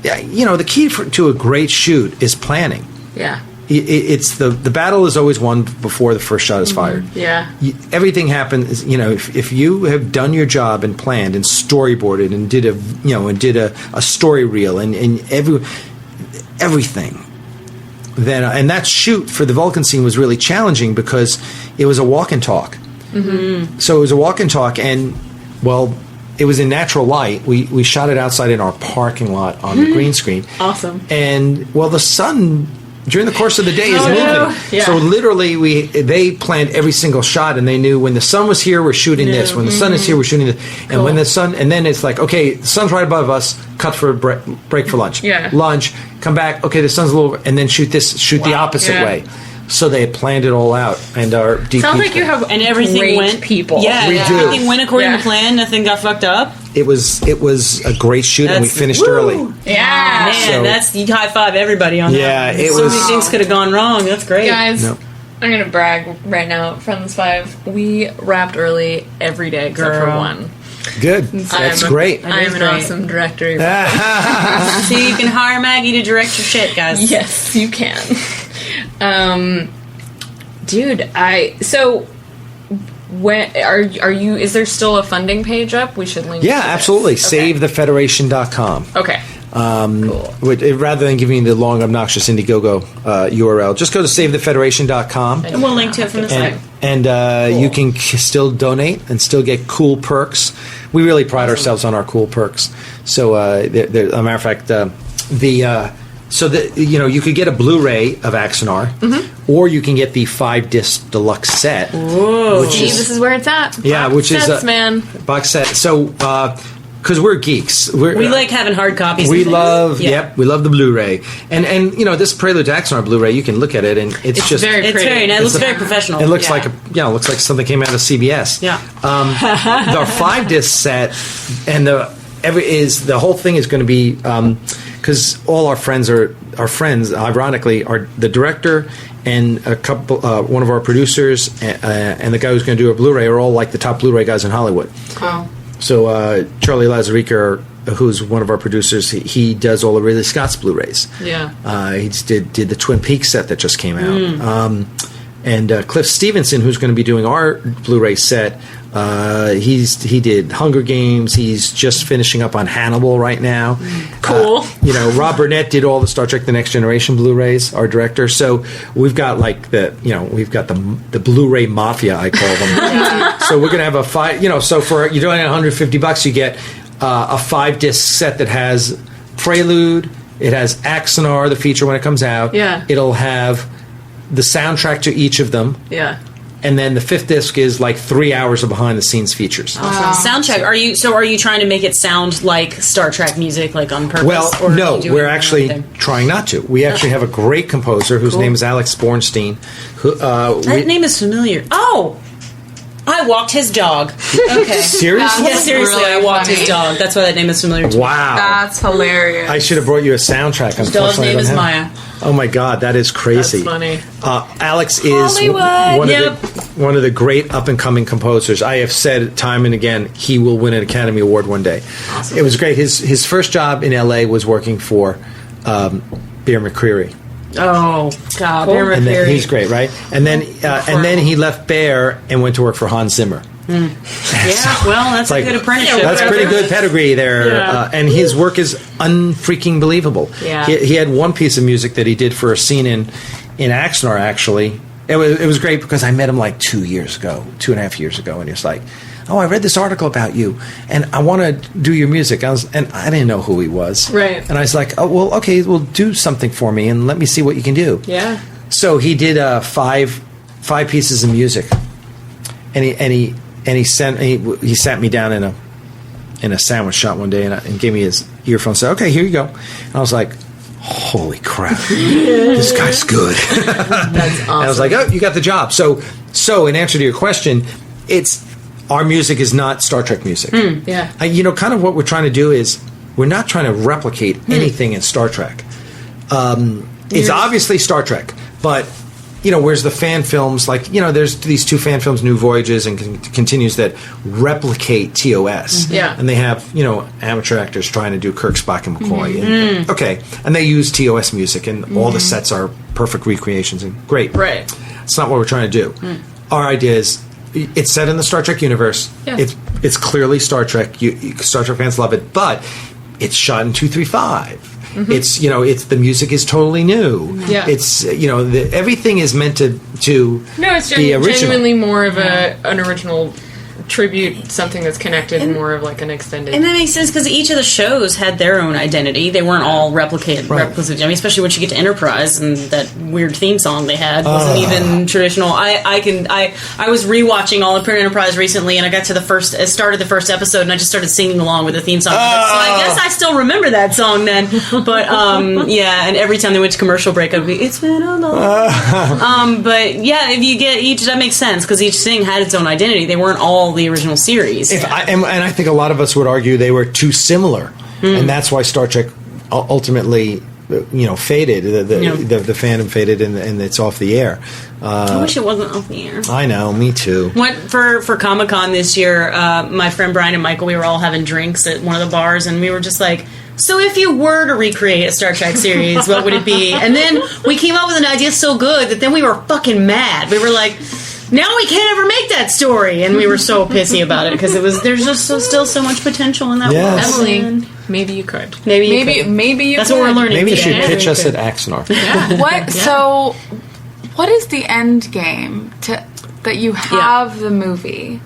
the key to a great shoot is planning. Yeah. It's the battle is always won before the first shot is fired. Yeah. Everything happens. If you have done your job and planned and storyboarded and did a story reel and everything, then and that shoot for the Vulcan scene was really challenging because it was a walk and talk. Mm-hmm. So it was a walk and talk, and it was in natural light. We shot it outside in our parking lot on the green screen. Awesome. And the sun during the course of the day is moving. Yeah. So literally they planned every single shot, and they knew when the sun was here, we're shooting this. When the sun is here, we're shooting this. And when the sun, and then it's like, okay, the sun's right above us. Cut for a break for lunch. Yeah. Lunch. Come back. Okay, the sun's a little, and then shoot the opposite way. So they had planned it all out, and our DP Sounds like you have And everything great went people. Yeah, We do. everything went according to plan. Nothing got fucked up. It was a great shoot, and we That's- finished woo! early. Yeah. Man, So- you high five everybody on Yeah, that. it so was- many things could have gone wrong. That's great. Guys, No. I'm going to brag right now. Friends 5, we wrapped early every day except for Girl. one. Good. That's great. I am is an great. awesome director. So you can hire Maggie to direct your shit, guys. Yes, you can. Dude, when are you? Is there still a funding page up? We should link. Yeah, to this. absolutely. Okay. SaveTheFederation.com. Okay. Cool. Rather than giving you the long, obnoxious Indiegogo URL, just go to SaveTheFederation.com. And we'll link to it from the site. And you can still donate and still get cool perks. We really pride ourselves on our cool perks. So, as a matter of fact, you could get a Blu-ray of Axanar, or you can get the 5-disc deluxe set. Whoa. See, this is where it's at. Yeah, Box which sets, is man. box set. So, because we're geeks, We like having hard copies. we of things. love, Yeah. we love the Blu-ray, and this Prelude to Axanar Blu-ray, you can look at it, and it's just very It's pretty. very nice. It looks very professional. It looks Yeah. looks like something came out of CBS. Yeah. The 5-disc set and the whole thing is going to be because all our friends are friends. Ironically, are the director and a couple, one of our producers, and the guy who's going to do a Blu-ray are all like the top Blu-ray guys in Hollywood. Oh. So Charlie Lazarica, who's one of our producers, he does all the Ridley Scott's Blu-rays. Yeah. He did the Twin Peaks set that just came out. Cliff Stevenson, who's going to be doing our Blu-ray set, he did Hunger Games. He's just finishing up on Hannibal right now. Cool. Rob Burnett did all the Star Trek: The Next Generation Blu-rays. Our director. So we've got the Blu-ray mafia, I call them. So we're going to have a 5. So for you're doing $150, you get a 5-disc set that has Prelude. It has Axanar, the feature when it comes out. Yeah. It'll have the soundtrack to each of them. Yeah. And then the 5th disc is like 3 hours of behind-the-scenes features. Soundtrack. Are you trying to make it sound like Star Trek music, like on purpose? Well, or no, are you we're actually trying not to. We actually have a great composer whose name is Alex Bornstein. That name is familiar. Oh, I walked his dog. Okay. Seriously? Yeah, seriously, really I walked funny. his dog. That's why that name is familiar to me. Wow. That's hilarious. I should have brought you a soundtrack. His dog's name is Maya. Oh my God, that is crazy. That's funny. Alex is Hollywood. one of the great up-and-coming composers. I have said time and again, he will win an Academy Award one day. Awesome. It was great. His first job in L.A. was working for Bear McCreary. Oh God, Cool. And then, he's great, right? And then he left Bear and went to work for Hans Zimmer. Yeah, well, that's a good apprenticeship. That's pretty good pedigree there. Yeah. And his work is unfreaking believable. Yeah. He had one piece of music that he did for a scene in Axanar, actually. It was great because I met him like 2.5 years ago, and he was like, "Oh, I read this article about you, and I want to do your music." And I didn't know who he was. Right. And I was like, "Oh, well, okay, well, do something for me, and let me see what you can do." Yeah. So he did five pieces of music, and he sat me down in a sandwich shop one day and gave me his earphones. Said, "Okay, here you go." And I was like, "Holy crap, this guy's good." That's awesome. And I was like, "Oh, you got the job." So in answer to your question, our music is not Star Trek music. Yeah. Kind of what we're trying to do is we're not trying to replicate anything in Star Trek. It's obviously Star Trek, but whereas the fan films, there's these 2 fan films, New Voyages and Continues, that replicate TOS. Yeah. And they have, amateur actors trying to do Kirk, Spock, and McCoy. Okay. And they use TOS music, and all the sets are perfect recreations, and great. Right. It's not what we're trying to do. Our idea is, it's set in the Star Trek universe. Yeah. It's clearly Star Trek. Star Trek fans love it, but it's shot in 235. It's the music is totally new. Yeah. It's everything is meant to No, it's be original. genuinely more of an original tribute, something that's connected, more of like an extended. And that makes sense because each of the shows had their own identity. They weren't all replicated. Right. Especially once you get to Enterprise and that weird theme song they had wasn't even traditional. I was rewatching All Important Enterprise recently, and I got to started the first episode, and I just started singing along with the theme song. So I guess I still remember that song then. But yeah, and every time they went to commercial break, I'd be, "It's been a long." But yeah, if you get each, that makes sense because each thing had its own identity. They weren't all the original series. And I think a lot of us would argue they were too similar, and that's why Star Trek ultimately, faded. The fandom faded, and it's off the air. I wish it wasn't off the air. I know, me too. Went for Comic-Con this year. My friend Brian and Michael, we were all having drinks at one of the bars, and we were just like, "So if you were to recreate a Star Trek series, what would it be?" And then we came up with an idea so good that then we were fucking mad. We were like, "Now we can't ever make that story," and we were so pissy about it because there's just still so much potential in that world. Emily, maybe you could. Maybe you That's could. What we're learning. Maybe you should today. pitch us at Axanar. So, what is the end game that you have the movie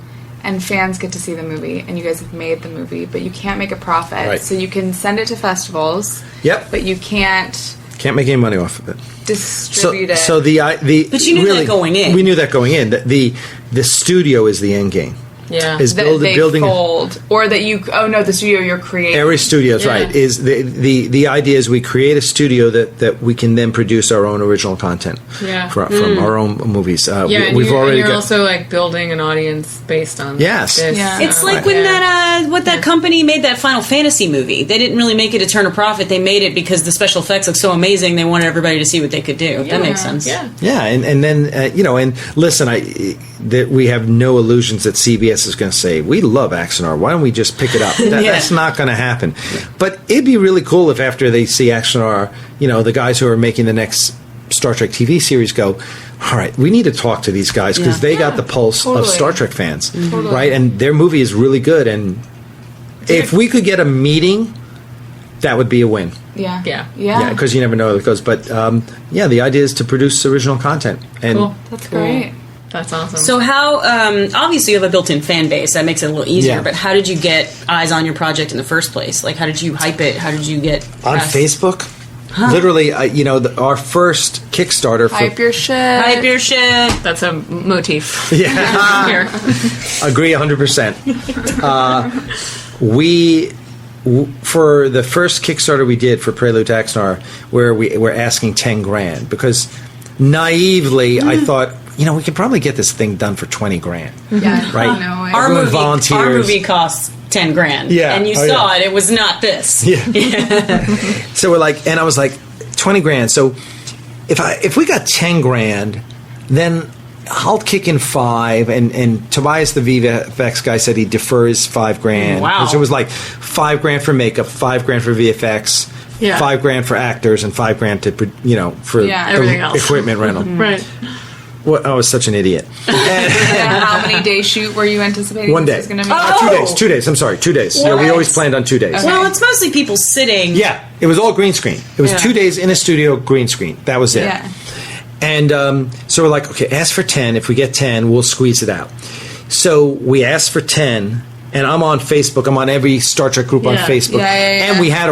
and fans get to see the movie and you guys have made the movie, but you can't make a profit, Right. so you can send it to festivals. Yep. But you can't Can't make any money off of it. distribute it. So the But you knew that going in. We knew that going in. The studio is the end game. Yeah. Is that they building fold, or that you? Oh no, the studio you're creating. Every studio is right. Is the idea is we create a studio that we can then produce our own original content. Yeah. From our own movies. Yeah, and you're also like building an audience based on Yes. this. Yeah. It's like when that company made that Final Fantasy movie. They didn't really make it to turn a profit. They made it because the special effects look so amazing. They wanted everybody to see what they could do. That makes sense. Yeah. Yeah, and then and listen, that we have no illusions that CBS is going to say, "We love Axanar. Why don't we just pick it up?" That's not going to happen. But it'd be really cool if after they see Axanar, the guys who are making the next Star Trek TV series go, all right, we need to talk to these guys because they got the pulse of Star Trek fans, right? And their movie is really good. And if we could get a meeting, that would be a win. Yeah, because you never know how it goes. But the idea is to produce original content. And cool. That's great. That's awesome. So how, obviously you have a built-in fan base, that makes it a little easier, but how did you get eyes on your project in the first place? Like, how did you hype it? How did you get on press? Facebook? Literally, our first Kickstarter for Hype your shit. Hype your shit. That's a motif. Yeah. Here. Agree 100%. For the first Kickstarter we did for Prelude to Axanar, where we were asking $10,000 because naively I thought, we could probably get this thing done for $20,000. Yeah, right. No way. Our Volunteers. movie costs $10,000. Yeah. And you saw it. It was not this. Yeah. So we're like, and I was like, $20,000. So if we got $10,000, then I'll kick in $5,000, and Tobias, the VFX guy, said he defers $5,000. Wow! So it was like $5,000 for makeup, $5,000 for VFX, $5,000 for actors, and $5,000 to for everything else. Equipment rental. Right. Well, I was such an idiot. And how many day shoot were you anticipating? 1 day. This was gonna be? 2 days. I'm sorry, 2 days. What? We always planned on 2 days. Okay. Well, it's mostly people sitting. Yeah, it was all green screen. It was 2 days in a studio, green screen. That was it. Yeah. And so we're like, okay, ask for 10. If we get 10, we'll squeeze it out. So we asked for 10, and I'm on Facebook. I'm on every Star Trek group on Facebook. And we had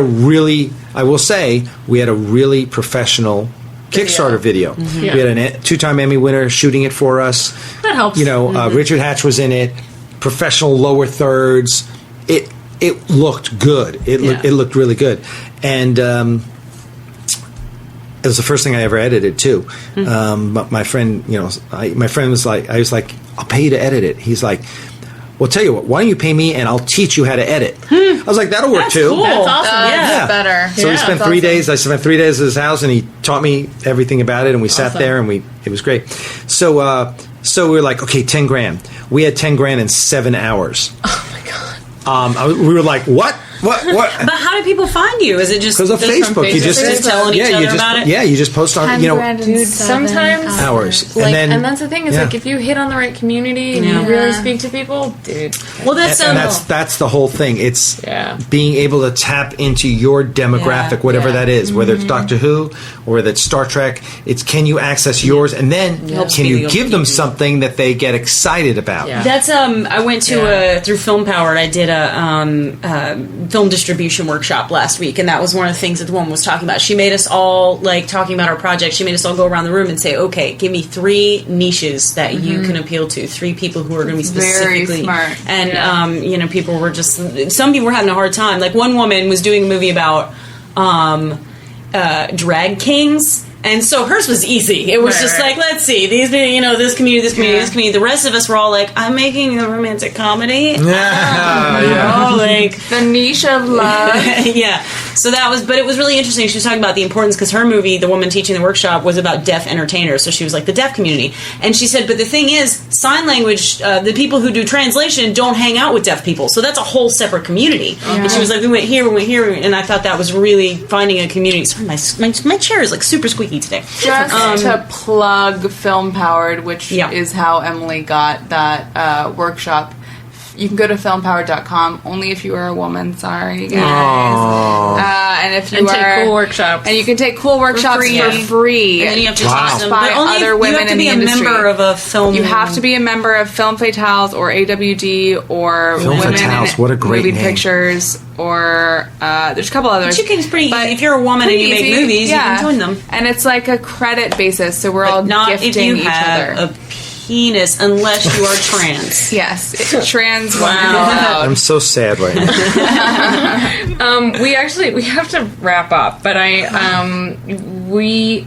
we had a really professional Kickstarter video. Mm-hmm. We had a 2-time Emmy winner shooting it for us. That helps. Richard Hatch was in it. Professional lower thirds. It looked good. It looked really good. And it was the first thing I ever edited too. But my friend, my friend was like, I was like, I'll pay you to edit it. He's like, well, tell you what, why don't you pay me and I'll teach you how to edit? I was like, that'll work too. Cool. That's awesome. That's better. So we spent 3 days. I spent 3 days at his house, and he taught me everything about it. And we sat there, and it was great. So we were like, okay, $10,000. We had $10,000 in 7 hours. Oh my god. We were like, what? What? But how do people find you? Is it just because of Facebook? You just telling each other about it? Yeah, you just post on. Dude, sometimes hours, and that's the thing is like if you hit on the right community and you really speak to people, dude. Well, that's the whole thing. It's being able to tap into your demographic, whatever that is, whether it's Doctor Who or whether it's Star Trek. It's can you access yours, and then can you give them something that they get excited about? Yeah. That's I went to through Film Power. I did a film distribution workshop last week, and that was one of the things that the woman was talking about. She made us all, like, talking about our project, she made us all go around the room and say, okay, give me 3 niches that you can appeal to, 3 people who are going to be specifically very smart. And people were just, some people were having a hard time. Like, one woman was doing a movie about drag kings. And so hers was easy. It was like, let's see, these, this community, this community, this community. The rest of us were all like, I'm making a romantic comedy. Like the niche of love. So that was, but it was really interesting. She was talking about the importance because her movie, the woman teaching the workshop, was about deaf entertainers. So she was like the deaf community, and she said, but the thing is, sign language, the people who do translation don't hang out with deaf people, so that's a whole separate community. And she was like, we went here, and I thought that was really finding a community. Sorry, my chair is like super squeaky today. Just to plug Film Powered, which is how Emily got that workshop. You can go to filmpowered.com only if you are a woman. Sorry, guys. And if you take cool workshops, and you can take cool workshops for free. And then you have to talk to them. by other women in the industry. You have to be a member of a film. You have to be a member of Film Fatales or AWD or Film Women Fatales, in what a great Moving name. Pictures or there's a couple others. But you can, it's pretty easy. If you're a woman and you make movies, you can join them. And it's like a credit basis, so we're all not gifting if you each have other. a penis, unless you are trans. Yes, trans women allowed. I'm so sad right now. we have to wrap up, but we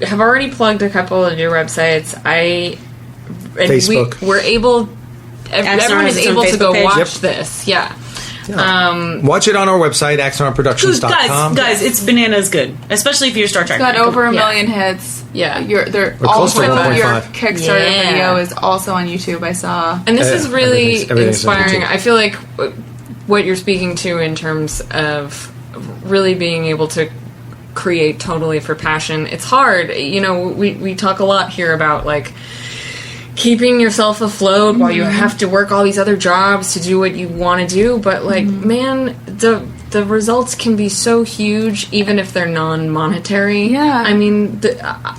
have already plugged a couple of your websites. Facebook. Everyone is able to go watch this. Watch it on our website, axanarproductions.com. Guys, it's bananas good, especially if you're a Star Trek. Got over a million hits. Yeah. They're close to also your 1.5. Kickstarter video is also on YouTube. I saw. And this is really everything's on inspiring. YouTube. I feel like what you're speaking to in terms of really being able to create totally for passion. It's hard. You know, we talk a lot here about, like, keeping yourself afloat while you have to work all these other jobs to do what you want to do, but, like, man, the results can be so huge, even if they're non-monetary. Yeah. I mean,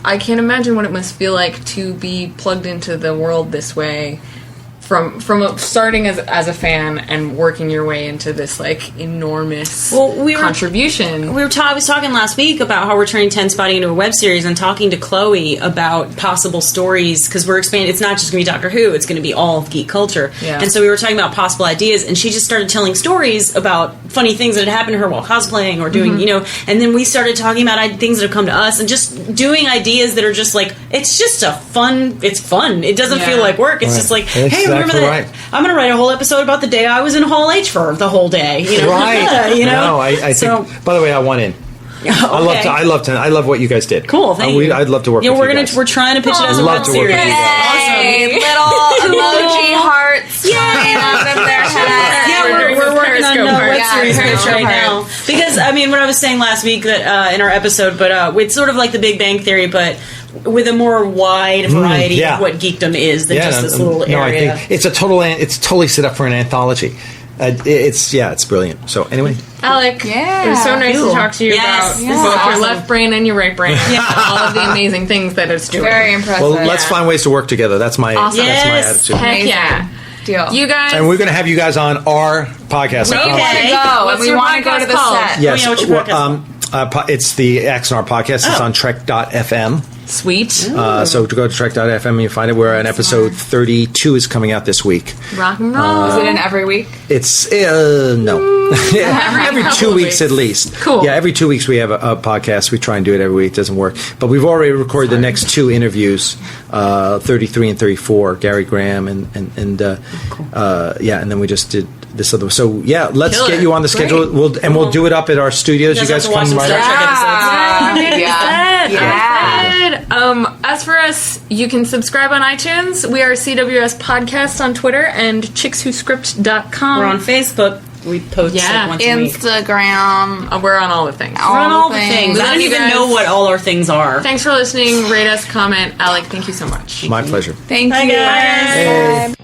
I can't imagine what it must feel like to be plugged into the world this way, from starting as a fan and working your way into this, like, enormous contribution. I was talking last week about how we're turning 10 Spotting into a web series, and talking to Chloe about possible stories, because we're expanding. It's not just going to be Doctor Who, it's going to be all of geek culture. Yeah. And so we were talking about possible ideas, and she just started telling stories about funny things that had happened to her while cosplaying or doing, and then we started talking about things that have come to us, and just doing ideas that are just like, it's just it's fun. It doesn't feel like work. It's just like, hey, remember that? Right. I'm going to write a whole episode about the day I was in Hall H for the whole day. Right. No, I think. By the way, I want in. Okay. I love what you guys did. Cool, thank you. I'd love to work with you guys. We're trying to pitch it as a web series. Awesome. Little emoji hearts flying out of their heads. Yeah, we're working on web series pitch right now. Because, I mean, what I was saying last week that in our episode, but it's sort of like the Big Bang Theory, but with a more wide variety of what geekdom is than just this little area. I think it's totally set up for an anthology. It's brilliant. So anyway, Alec, it was so nice to talk to you about both your left brain and your right brain. All of the amazing things that it's doing. Very impressive. Well, let's find ways to work together. That's my attitude. Heck yeah. Deal. You guys, and we're going to have you guys on our podcast. We want to go, and we want to go to the set. Yes, what's your podcast? It's the Axanar podcast. It's on Trek.fm. Sweet. So to go to Trek.fm and you find it. We're on episode 32 is coming out this week. Rock and roll. Is it in every week? It's no. every 2 weeks at least. Cool. Yeah, every 2 weeks we have a podcast. We try and do it every week. It doesn't work. But we've already recorded the next two interviews, 33 and 34, Gary Graham and then we just did this other. So let's get you on the schedule. We'll do it up at our studios. You guys come right up. As for us, you can subscribe on iTunes. We are CWS Podcast on Twitter and chickswhoscript.com. We're on Facebook. We post like once a week. Instagram. We're on all the things. We're on all the things. I don't even know what all our things are. Thanks for listening. Rate us, comment. Alec, thank you so much. My pleasure. Thank you. Bye, guys. Hey.